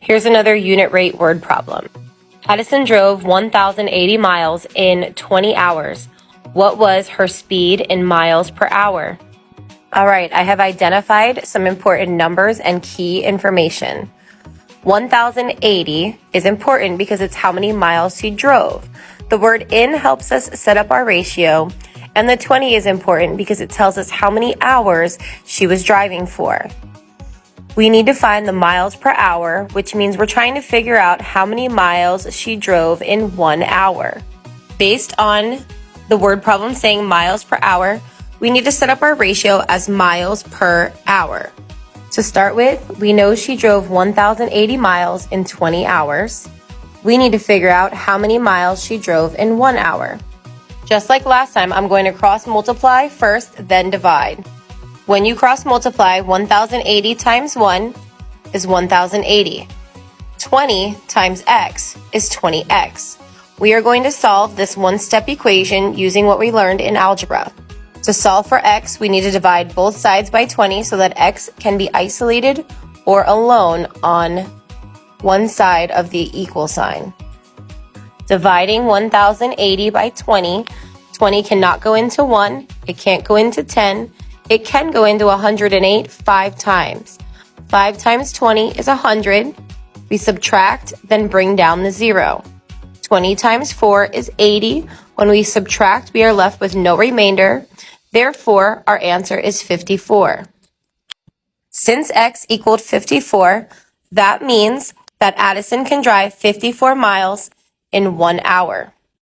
Here's another unit rate word problem. Addison drove 1,080 miles in 20 hours. What was her speed in miles per hour? All right, I have identified some important numbers and key information. 1,080 is important because it's how many miles she drove. The word in helps us set up our ratio, and the 20 is important because it tells us how many hours she was driving for. We need to find the miles per hour, which means we're trying to figure out how many miles she drove in 1 hour. Based on the word problem saying miles per hour, we need to set up our ratio as miles per hour. To start with, we know she drove 1,080 miles in 20 hours. We need to figure out how many miles she drove in 1 hour. Just like last time, I'm going to cross multiply first, then divide. When you cross multiply, 1,080 times 1 is 1,080. 20 times x is 20x. We are going to solve this one-step equation using what we learned in algebra. To solve for x, we need to divide both sides by 20 so that x can be isolated or alone on one side of the equal sign. Dividing 1,080 by 20, 20 cannot go into 1, it can't go into 10, it can go into 108 5 times. 5 times 20 is 100. We subtract, then bring down the 0. 20 times 4 is 80. When we subtract, we are left with no remainder. Therefore, our answer is 54. Since x equaled 54, that means that Addison can drive 54 miles in 1 hour.